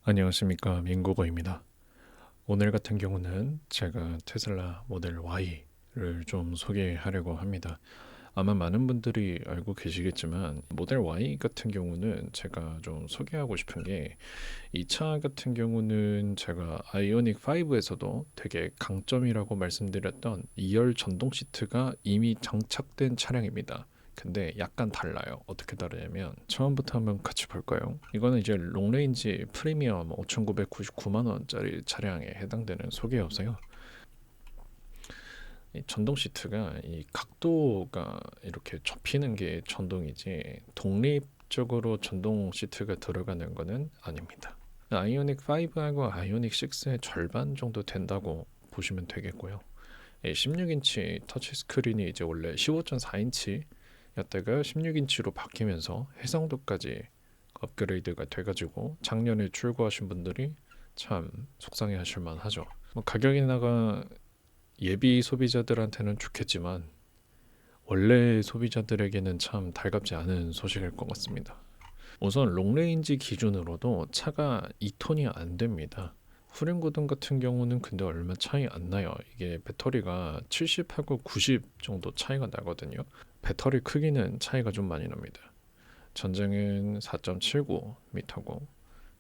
안녕하십니까, 민고거입니다. 오늘 같은 경우는 제가 테슬라 모델 Y를 좀 소개하려고 합니다. 아마 많은 분들이 알고 계시겠지만 모델 Y 같은 경우는 제가 좀 소개하고 싶은 게, 이 차 같은 경우는 제가 아이오닉 5에서도 되게 강점이라고 말씀드렸던 2열 전동 시트가 이미 장착된 차량입니다. 근데 약간 달라요. 어떻게 다르냐면, 처음부터 한번 같이 볼까요? 이거는 이제 롱레인지 프리미엄 5,999만 원짜리 차량에 해당되는 소개여서요. 이 전동 시트가 이 각도가 이렇게 접히는 게 전동이지 독립적으로 전동 시트가 들어가는 거는 아닙니다. 아이오닉 5하고 아이오닉 6의 절반 정도 된다고 보시면 되겠고요. 16인치 터치 스크린이 이제 원래 15.4인치 였다가 16인치로 바뀌면서 해상도까지 업그레이드가 돼가지고 작년에 출고하신 분들이 참 속상해하실 만하죠. 가격이나가 예비 소비자들한테는 좋겠지만 원래 소비자들에게는 참 달갑지 않은 소식일 것 같습니다. 우선 롱레인지 기준으로도 차가 2톤이 안 됩니다. 후륜구동 같은 경우는 근데 얼마 차이 안 나요. 이게 배터리가 70하고 90 정도 차이가 나거든요. 배터리 크기는 차이가 좀 많이 납니다. 전장은 4.79m고,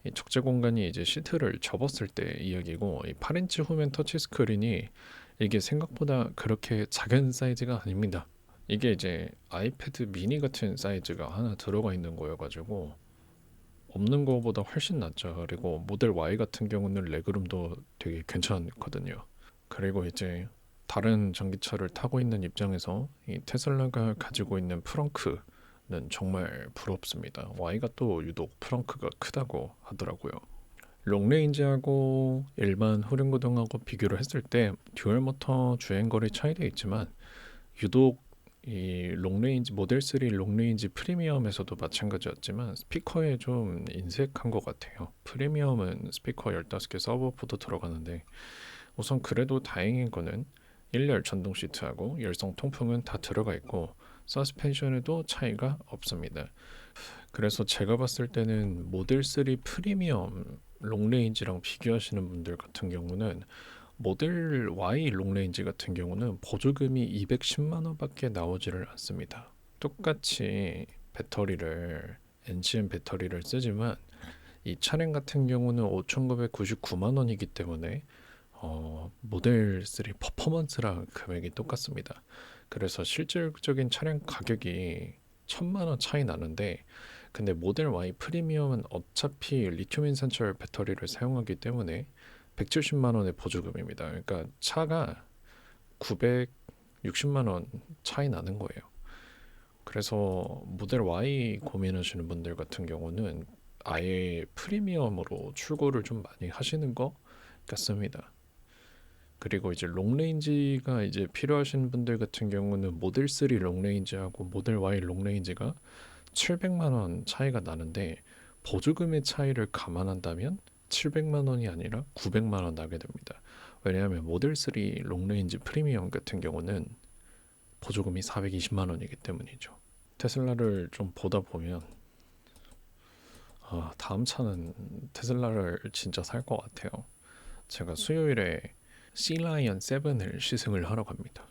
이 적재 공간이 이제 시트를 접었을 때 이야기고, 이 8인치 후면 터치 스크린이 이게 생각보다 그렇게 작은 사이즈가 아닙니다. 이게 이제 아이패드 미니 같은 사이즈가 하나 들어가 있는 거여가지고 없는 거보다 훨씬 낫죠. 그리고 모델 Y 같은 경우는 레그룸도 되게 괜찮거든요. 그리고 이제 다른 전기차를 타고 있는 입장에서 이 테슬라가 가지고 있는 프렁크는 정말 부럽습니다. Y가 또 유독 프렁크가 크다고 하더라고요. 롱레인지하고 일반 후륜구동하고 비교를 했을 때 듀얼 모터 주행거리 차이도 있지만, 유독 이 롱레인지 모델 3 롱레인지 프리미엄에서도 마찬가지였지만 스피커에 좀 인색한 것 같아요. 프리미엄은 스피커 15개 서브워프도 들어가는데, 우선 그래도 다행인 거는 1열 전동 시트하고 열성 통풍은 다 들어가 있고 서스펜션에도 차이가 없습니다. 그래서 제가 봤을 때는 모델 3 프리미엄 롱레인지랑 비교하시는 분들 같은 경우는 모델 Y 롱레인지 같은 경우는 보조금이 210만 원밖에 나오지를 않습니다. 똑같이 배터리를 NCM 배터리를 쓰지만 이 차량 같은 경우는 5,999만 원이기 때문에 모델 3 퍼포먼스랑 금액이 똑같습니다. 그래서 실질적인 차량 가격이 1,000만 원 차이 나는데, 근데 모델 Y 프리미엄은 어차피 리튬 인산철 배터리를 사용하기 때문에 170만 원의 보조금입니다. 그러니까 차가 960만 원 차이 나는 거예요. 그래서 모델 Y 고민하시는 분들 같은 경우는 아예 프리미엄으로 출고를 좀 많이 하시는 것 같습니다. 그리고 이제 롱레인지가 이제 필요하신 분들 같은 경우는 모델 3 롱레인지하고 모델 Y 롱레인지가 700만 원 차이가 나는데, 보조금의 차이를 감안한다면 700만 원이 아니라 900만 원 나게 됩니다. 왜냐하면 모델 3 롱레인지 프리미엄 같은 경우는 보조금이 420만 원이기 때문이죠. 테슬라를 좀 보다 보면 다음 차는 테슬라를 진짜 살 것 같아요. 제가 수요일에 C라이언 7을 시승을 하러 갑니다.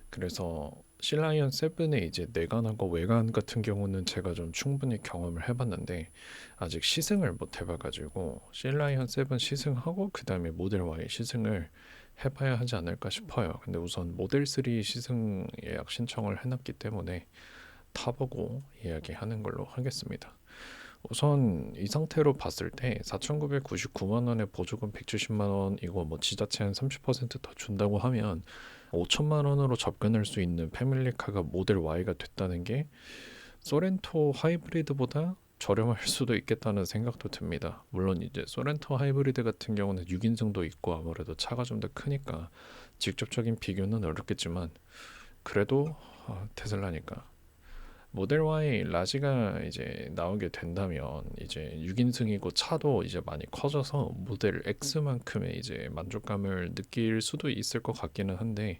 그래서 C라이언 7의 이제 내관하고 외관 같은 경우는 제가 좀 충분히 경험을 해봤는데 아직 시승을 못 해봐가지고 C라이언 7 시승하고 그 다음에 모델 Y 시승을 해봐야 하지 않을까 싶어요. 근데 우선 모델 3 시승 예약 신청을 해놨기 때문에 타보고 이야기하는 걸로 하겠습니다. 우선 이 상태로 봤을 때 4,999만 원에 보조금 170만 원, 이거 뭐 지자체 한 30%더 준다고 하면 5천만 원으로 접근할 수 있는 패밀리카가 모델 Y가 됐다는 게 소렌토 하이브리드보다 저렴할 수도 있겠다는 생각도 듭니다. 물론 이제 소렌토 하이브리드 같은 경우는 6인승도 있고 아무래도 차가 좀 더 크니까 직접적인 비교는 어렵겠지만, 그래도 테슬라니까 모델 Y 라지가 이제 나오게 된다면 이제 6인승이고 차도 이제 많이 커져서 모델 X만큼의 이제 만족감을 느낄 수도 있을 것 같기는 한데,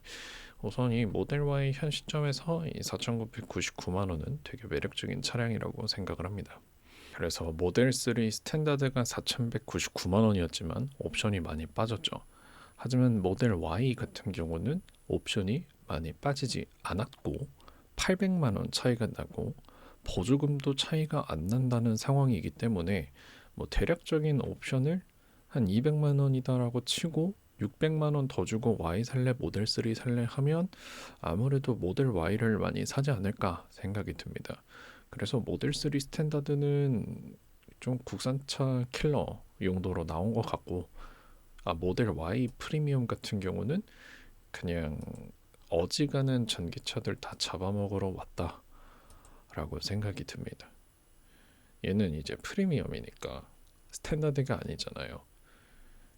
우선 이 모델 Y 현 시점에서 이 4,999만 원은 되게 매력적인 차량이라고 생각을 합니다. 그래서 모델 3 스탠다드가 4,199만 원이었지만 옵션이 많이 빠졌죠. 하지만 모델 Y 같은 경우는 옵션이 많이 빠지지 않았고 800만 원 차이가 나고 보조금도 차이가 안 난다는 상황이기 때문에 뭐 대략적인 옵션을 한 200만 원이다라고 치고 600만 원 더 주고 Y 살래 모델 3 살래 하면 아무래도 모델 Y를 많이 사지 않을까 생각이 듭니다. 그래서 모델 3 스탠다드는 좀 국산차 킬러 용도로 나온 것 같고 모델 Y 프리미엄 같은 경우는 그냥 어지간한 전기차들 다 잡아먹으러 왔다라고 생각이 듭니다. 얘는 이제 프리미엄이니까 스탠다드가 아니잖아요.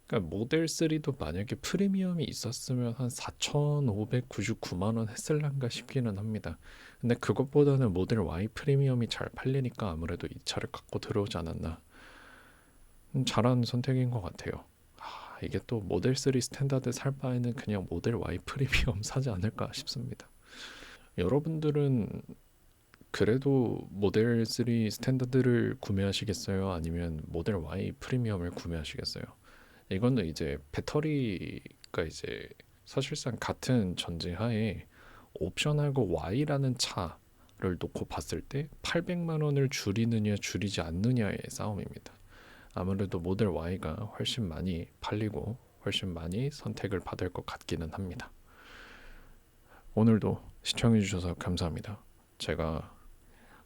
그러니까 모델 3도 만약에 프리미엄이 있었으면 한 4,599만 원 했을란가 싶기는 합니다. 근데 그것보다는 모델 Y 프리미엄이 잘 팔리니까 아무래도 이 차를 갖고 들어오지 않았나. 잘한 선택인 것 같아요. 이게 또 모델 3 스탠다드 살 바에는 그냥 모델 Y 프리미엄 사지 않을까 싶습니다. 여러분들은 그래도 모델 3 스탠다드를 구매하시겠어요? 아니면 모델 Y 프리미엄을 구매하시겠어요? 이거는 이제 배터리가 이제 사실상 같은 전제하에 옵션하고 Y라는 차를 놓고 봤을 때 800만 원을 줄이느냐 줄이지 않느냐의 싸움입니다. 아무래도 모델 Y가 훨씬 많이 팔리고 훨씬 많이 선택을 받을 것 같기는 합니다. 오늘도 시청해 주셔서 감사합니다. 제가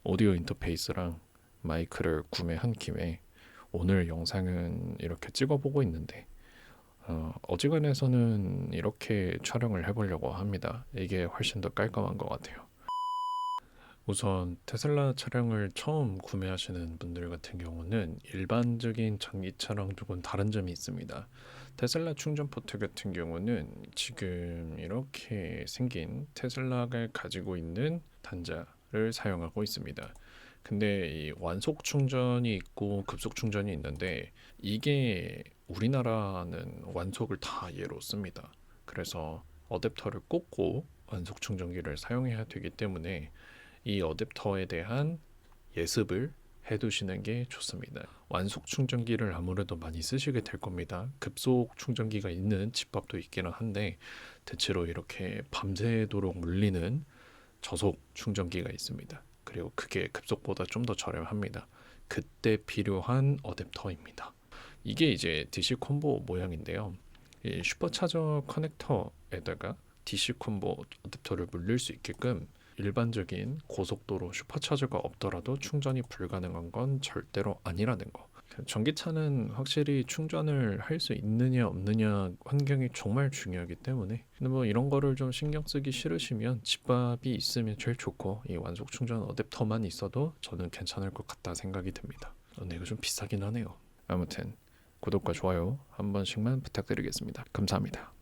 오디오 인터페이스랑 마이크를 구매한 김에 오늘 영상은 이렇게 찍어보고 있는데 어지간해서는 이렇게 촬영을 해보려고 합니다. 이게 훨씬 더 깔끔한 것 같아요. 우선 테슬라 차량을 처음 구매하시는 분들 같은 경우는 일반적인 전기차랑 조금 다른 점이 있습니다. 테슬라 충전 포트 같은 경우는 지금 이렇게 생긴 테슬라가 가지고 있는 단자를 사용하고 있습니다. 근데 이 완속 충전이 있고 급속 충전이 있는데 이게 우리나라는 완속을 다 얘로 씁니다. 그래서 어댑터를 꽂고 완속 충전기를 사용해야 되기 때문에 이 어댑터에 대한 예습을 해두시는 게 좋습니다. 완속 충전기를 아무래도 많이 쓰시게 될 겁니다. 급속 충전기가 있는 집밥도 있기는 한데 대체로 이렇게 밤새도록 물리는 저속 충전기가 있습니다. 그리고 그게 급속보다 좀 더 저렴합니다. 그때 필요한 어댑터입니다. 이게 이제 DC 콤보 모양인데요. 이 슈퍼차저 커넥터에다가 DC 콤보 어댑터를 물릴 수 있게끔 일반적인 고속도로 슈퍼차저가 없더라도 충전이 불가능한 건 절대로 아니라는 거. 전기차는 확실히 충전을 할 수 있느냐 없느냐 환경이 정말 중요하기 때문에 근데 뭐 이런 거를 좀 신경 쓰기 싫으시면 집밥이 있으면 제일 좋고 이 완속 충전 어댑터만 있어도 저는 괜찮을 것 같다 생각이 듭니다. 근데 이거 좀 비싸긴 하네요. 아무튼 구독과 좋아요 한 번씩만 부탁드리겠습니다. 감사합니다.